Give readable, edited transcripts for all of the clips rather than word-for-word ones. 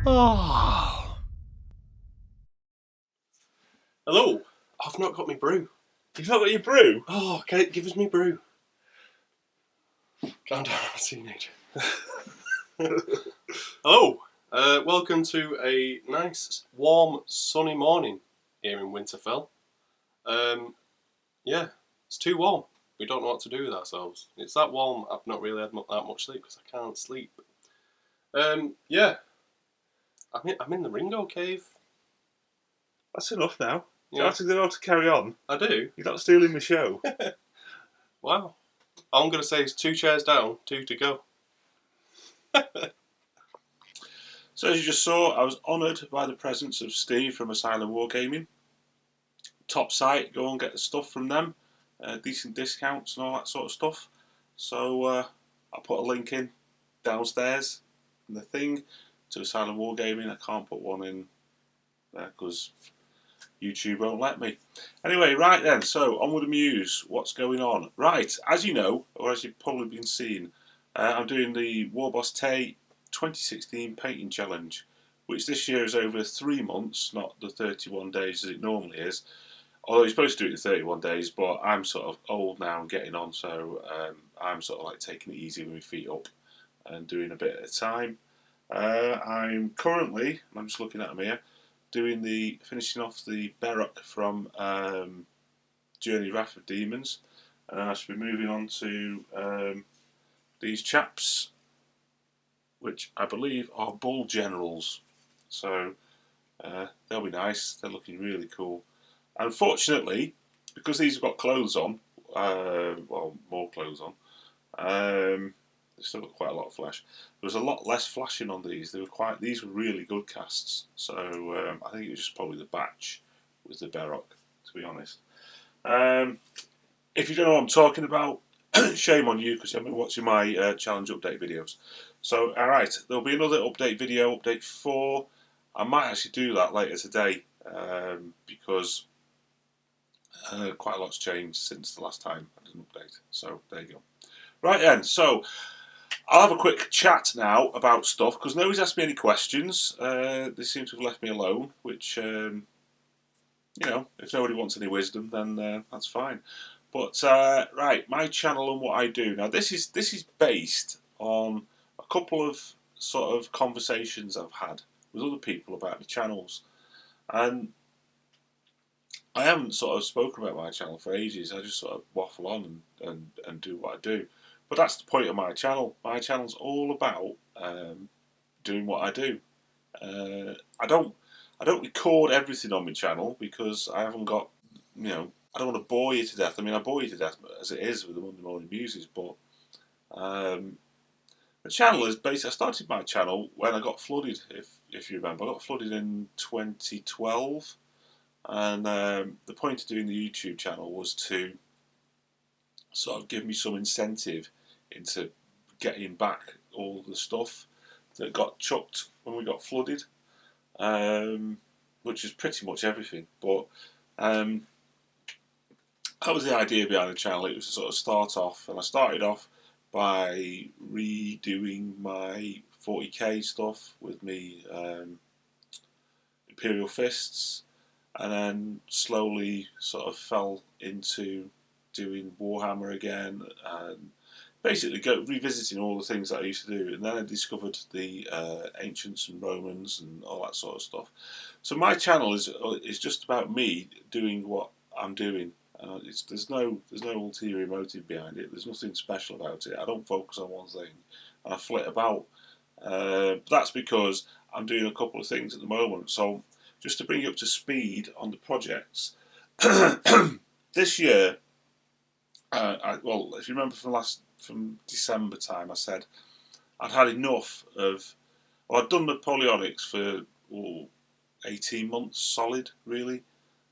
Oh. Hello. I've not got my brew. You've not got your brew? Oh, okay, give us me brew. Calm down, I'm a teenager. Hello. Welcome to a nice, warm, sunny morning here in Winterfell. Yeah, it's too warm. We don't know what to do with ourselves. It's that warm, I've not really had that much sleep because I can't sleep. Yeah, I'm in the Ringo cave. That's enough now. Yeah. You have to carry on. I do. You're not stealing the show. Wow. All I'm going to say is 2 chairs down, 2 to go. So as you just saw, I was honoured by the presence of Steve from Asylum Wargaming. Top site, go and get the stuff from them. Decent discounts and all that sort of stuff. So I'll put a link in downstairs in the thing to Asylum Wargaming. I can't put one in there because YouTube won't let me. Anyway, right then, so on with the news. What's going on? Right, as you know, or as you've probably been seeing, I'm doing the Warboss Tay 2016 Painting Challenge, which this year is over 3 months, not the 31 days as it normally is. Although you're supposed to do it in 31 days, but I'm sort of old now and getting on, so I'm sort of like taking it easy with my feet up and doing a bit at a time. I'm currently, I'm just looking at them here, finishing off the Berok from Journey Wrath of Demons, and I should be moving on to these chaps, which I believe are Bull Generals. So they'll be nice. They're looking really cool. Unfortunately, because these have got clothes on, well, more clothes on, they've still got quite a lot of flash. There was a lot less flashing on these. These were really good casts. So I think it was just probably the batch with the Berok, to be honest. If you don't know what I'm talking about, shame on you because you haven't been watching my challenge update videos. So, alright, there'll be another update video, update 4. I might actually do that later today because quite a lot's changed since the last time I did an update. So, there you go. Right then, so I'll have a quick chat now about stuff because nobody's asked me any questions. They seem to have left me alone, which, you know, if nobody wants any wisdom, then that's fine. But right, my channel and what I do now. This is based on a couple of sort of conversations I've had with other people about the channels, and I haven't sort of spoken about my channel for ages. I just sort of waffle on and do what I do. But that's the point of my channel. My channel's all about doing what I do. I don't record everything on my channel because I haven't got, you know, I don't want to bore you to death. I mean, I bore you to death as it is with the Monday Morning Musings, but the channel is basically, I started my channel when I got flooded, if you remember. I got flooded in 2012, and the point of doing the YouTube channel was to sort of give me some incentive into getting back all the stuff that got chucked when we got flooded, which is pretty much everything. But that was the idea behind the channel. It was to sort of start off, and I started off by redoing my 40k stuff with me Imperial Fists, and then slowly sort of fell into doing Warhammer again, and basically revisiting all the things that I used to do. And then I discovered the Ancients and Romans and all that sort of stuff. So my channel is just about me doing what I'm doing. There's no ulterior motive behind it. There's nothing special about it. I don't focus on one thing, and I flit about. But that's because I'm doing a couple of things at the moment. So just to bring you up to speed on the projects, this year, well, if you remember from December time, I said I'd had enough of. Well, I'd done Napoleonics for 18 months solid, really.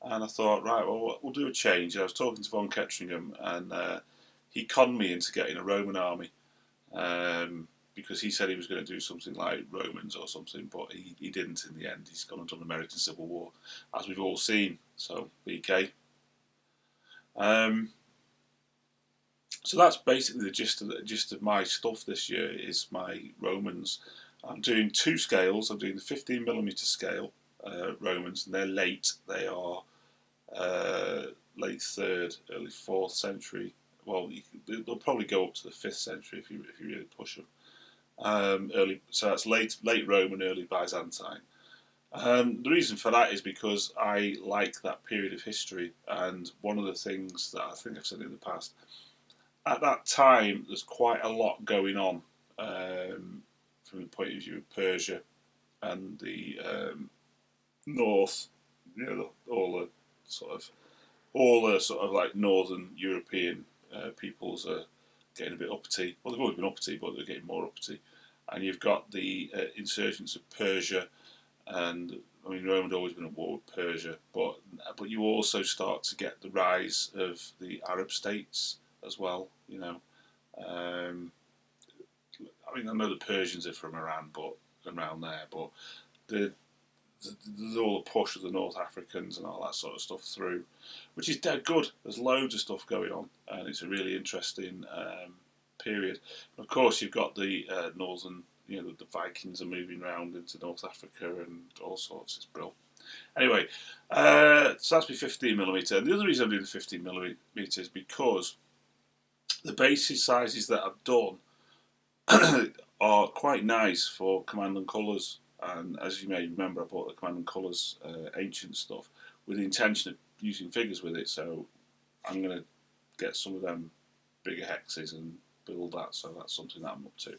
And I thought, right, well, we'll do a change. I was talking to Von Ketteringham, and he conned me into getting a Roman army because he said he was going to do something like Romans or something, but he didn't in the end. He's gone and done American Civil War, as we've all seen. So, BK. So that's basically the gist of my stuff this year is my Romans. I'm doing 2 scales. I'm doing the 15mm scale Romans, and they're late. They are late 3rd, early 4th century. Well, they'll probably go up to the 5th century if you really push them. So that's late Roman, early Byzantine. The reason for that is because I like that period of history, and one of the things that I think I've said in the past, at that time there's quite a lot going on from the point of view of Persia and the north, all the sort of like northern European peoples are getting a bit uppity. Well, they've always been uppity, but they're getting more uppity. And you've got the insurgents of Persia, and I mean Rome had always been at war with Persia, but you also start to get the rise of the Arab states as well. I mean I know the Persians are from Iran, but around there, but there's all the push of the North Africans and all that sort of stuff through, which is dead good. There's loads of stuff going on, and it's a really interesting period. And of course, you've got the northern, the Vikings are moving around into North Africa and all sorts. It's brilliant. Anyway, so that's my 15mm. And the other reason I'm doing the 15mm is because the basis sizes that I've done are quite nice for Command and Colours. And as you may remember, I bought the Command and Colours ancient stuff with the intention of using figures with it. So I'm going to get some of them bigger hexes and build that. So that's something that I'm up to.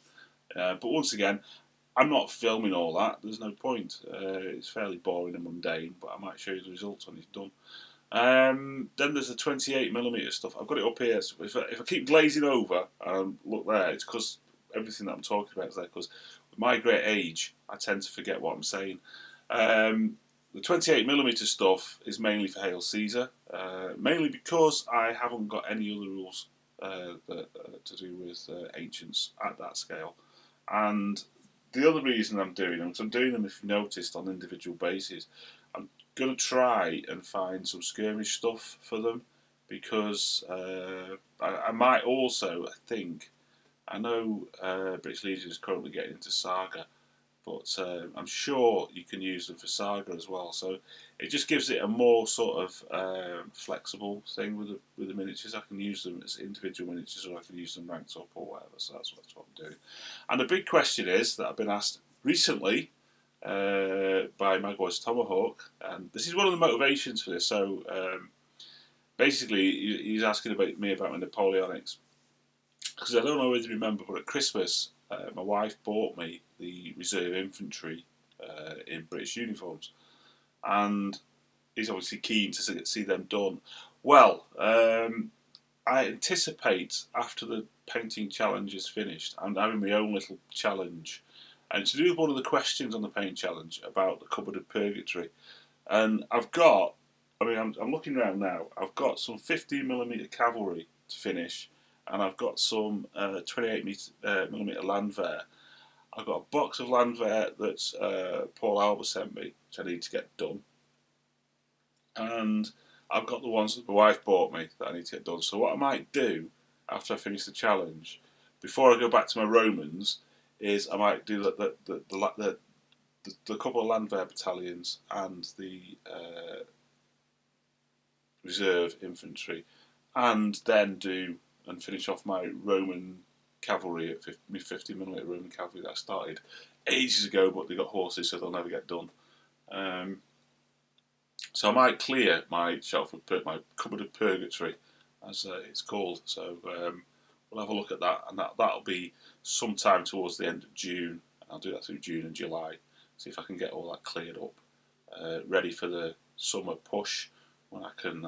But once again, I'm not filming all that. There's no point. It's fairly boring and mundane, but I might show you the results when it's done. Then there's the 28mm stuff. I've got it up here. So if I keep glazing over, look there, it's because everything that I'm talking about is there, because with my great age, I tend to forget what I'm saying. The 28mm stuff is mainly for Hail Caesar, mainly because I haven't got any other rules to do with ancients at that scale. And the other reason I'm doing them, because I'm doing them, if you've noticed, on individual bases, I'm going to try and find some skirmish stuff for them, because I might also, I know British Legion is currently getting into Saga, but I'm sure you can use them for Saga as well. So it just gives it a more sort of flexible thing with the miniatures. I can use them as individual miniatures, or I can use them ranked up or whatever. So that's what I'm doing. And the big question is that I've been asked recently by Maguire's Tomahawk, and this is one of the motivations for this. So basically, he's asking me about my Napoleonics. Because I don't know whether you remember, but at Christmas, my wife bought me the reserve infantry in British uniforms, and he's obviously keen to see them done. Well, I anticipate after the painting challenge is finished, I'm having my own little challenge, and to do with one of the questions on the paint challenge about the cupboard of purgatory. And I'm looking around now. I've got some 15mm cavalry to finish, and I've got some 28mm Landwehr. I've got a box of Landwehr that Paul Albert sent me, which I need to get done. And I've got the ones that my wife bought me that I need to get done. So what I might do after I finish the challenge, before I go back to my Romans, is I might do the couple of Landwehr battalions and the reserve infantry, and then finish off my Roman cavalry at my 50mm Roman cavalry that I started ages ago, but they got horses, so they'll never get done. So I might clear my shelf of my cupboard of purgatory, as it's called. So we'll have a look at that, and that'll be sometime towards the end of June. I'll do that through June and July. See if I can get all that cleared up, ready for the summer push when I can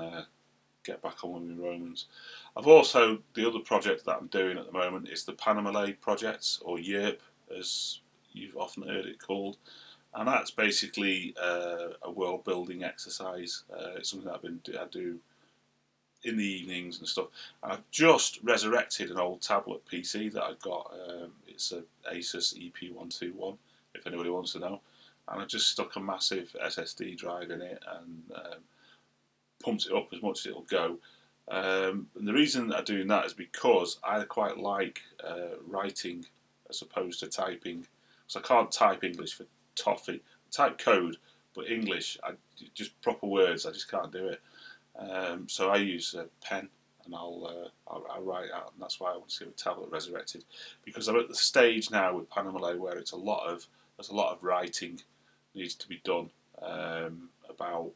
get back on with my Romans. I've also, the other project that I'm doing at the moment is the Panama project, or YERP, as you've often heard it called. And that's basically a world building exercise. It's something that I do in the evenings and stuff. And I've just resurrected an old tablet PC that I've got. It's a Asus EP121, if anybody wants to know. And I've just stuck a massive SSD drive in it and pumped it up as much as it'll go. And the reason I'm doing that is because I quite like writing as opposed to typing. because I can't type English for toffee. I type code, but English, just proper words, I just can't do it. So I use a pen, and I'll write out, and that's why I want to see a tablet resurrected, because I'm at the stage now with Panama where there's a lot of writing needs to be done about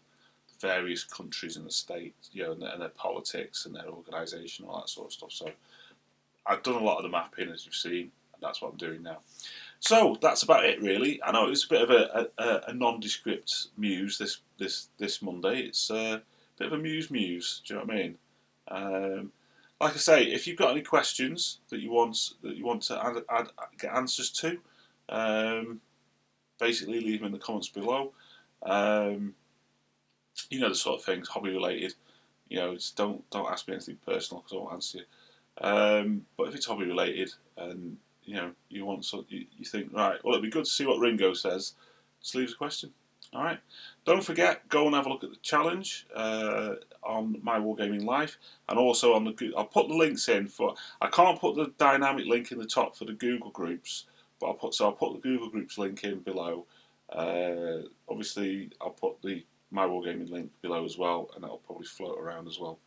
various countries and the states, and their politics and their organisation, all that sort of stuff. So I've done a lot of the mapping, as you've seen, and that's what I'm doing now. So that's about it, really. I know it was a bit of a nondescript muse this Monday. It's a bit of a muse. Do you know what I mean? Like I say, if you've got any questions that you want to get answers to, basically leave them in the comments below. The sort of things, hobby related. Just don't ask me anything personal because I won't answer you. But if it's hobby related and you want you think, right, well, it'd be good to see what Ringo says, just leave us a question. All right. Don't forget, go and have a look at the challenge on My Wargaming Life, and also on I'll put the links in for. I can't put the dynamic link in the top for the Google groups, but I'll put the Google groups link in below. Obviously, I'll put the My Wargaming link below as well, and that'll probably float around as well.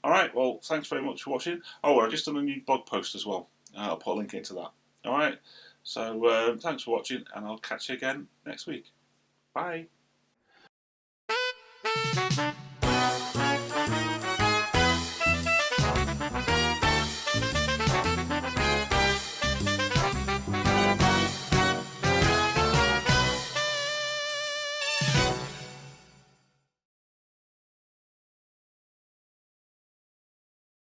All right. Well, thanks very much for watching. Oh, I just done a new blog post as well. I'll put a link into that. All right. So thanks for watching, and I'll catch you again next week. Bye.